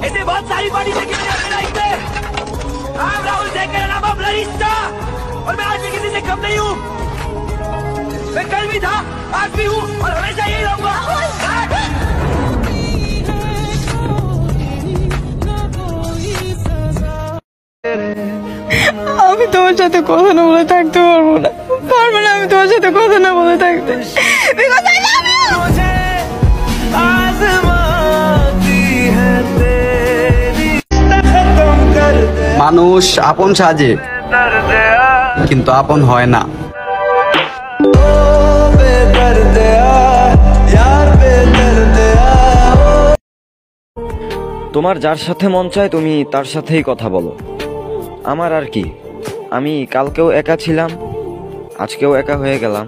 ऐसे बहुत सारी पार्टी देखी मैंने अपनी लाइफ में। I'm राहुल देख मेरा नाम अब लरिस्ता और मैं आज भी किसी से कम नहीं हूँ। मैं कल भी था, आज भी हूँ और हमेशा यही रहूंगा। আমি তোমার সাথে কথা না বলে থাকতে পারবো না, পারবো না আমি তোমার সাথে কথা না বলে থাকতে। মানুষ আপন সাজে কিন্তু আপন হয় না। তোমার যার সাথে মন চায় তুমি তার সাথেই কথা বলো। আমার আর কি, আমি কালকেও একা ছিলাম, আজকেও একা হয়ে গেলাম।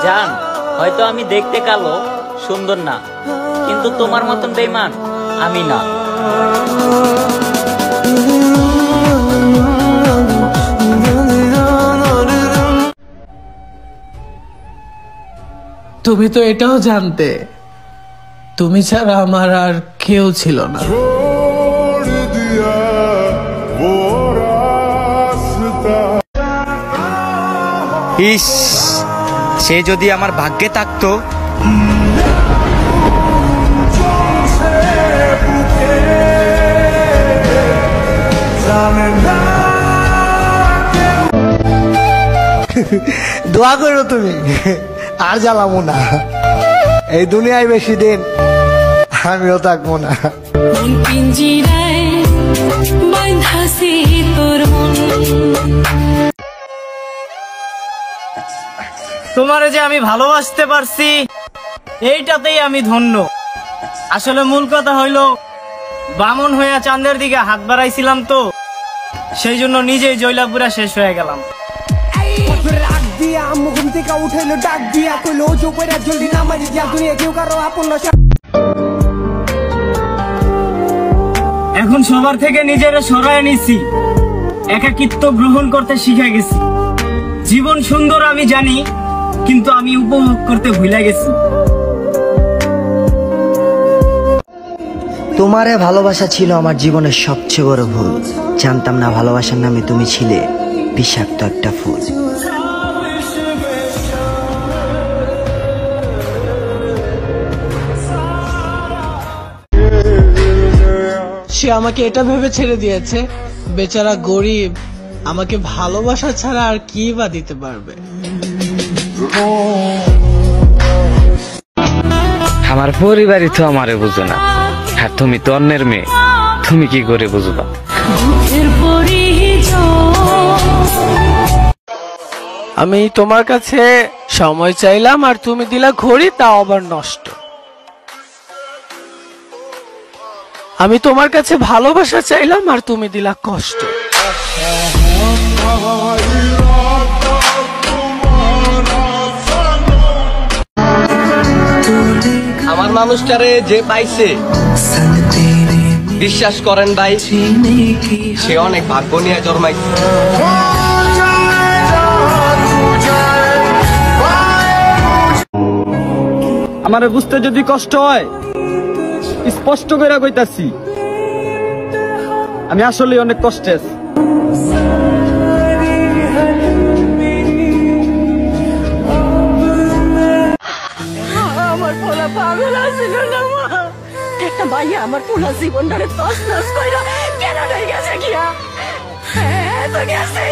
জান, হয়তো আমি দেখতে কালো, সুন্দর না, কিন্তু তোমার মতন বেঈমান আমি না। তুমি তো এটাও জানতে তুমি ছাড়া আমার আর কেউ ছিল না। ইস, সে যদি আমার ভাগ্যে থাকতো। দোয়া করো তুমি, আর জ্বালাবো না। এই দুনিয়ায় বেশি দিন আমিও থাকবো না। তোমারে যে আমি ভালোবাসতে পারছি এইটাতেই আমি ধন্য। আসলে মূল কথা হইল, বামন হইয়া চাঁদের দিকে হাত বাড়াইছিলাম তো, সেই জন্য নিজেই জয়লাপুরা শেষ হয়ে গেলাম। এখন সবার থেকে নিজেরা সরায় নিছি, একাকিত্ব গ্রহণ করতে শিখে গেছি। জীবন সুন্দর আমি জানি, কিন্তু আমি উপভোগ করতে ভুলে গেছি। তোমারে ভালোবাসা ছিল আমার জীবনের সবচেয়ে বড় ভুল। জানতাম না ভালোবাসার নামে তুমি ছিলে বিষাক্ত একটা ফুল। সে আমাকে এটা ভেবে ছেড়ে দিয়েছে, বেচারা গরিব, আমাকে ভালোবাসা ছাড়া আর কি বা দিতে পারবে। আমার পরিবারই তো আমারে বুঝে না, আর তুমি তো অন্যের মেয়ে, তুমি কি করে বুঝবা? আমি তোমার কাছে সময় চাইলাম আর তুমি দিলা ঘড়ি, তাও আবার নষ্ট। আমি তোমার কাছে ভালোবাসা চাইলাম আর তুমি দিলা কষ্ট। আমার মানুষটারে যে পাইছে, বিশ্বাস করেন ভাই, সে অনেক ভাগ্য নিয়ে জন্মাইছে। আমারে বুঝতে যদি কষ্ট হয়, স্পষ্ট করে কইতাছি, আমি আসলে অনেক কষ্টে আছি। আমার পোলা পাগল আছিল না মা, একটা ভাইয়া আমার পোলা জীবনটারে তছনছ কইরা কেন গেছে গিয়া। হ্যাঁ তো গেছে।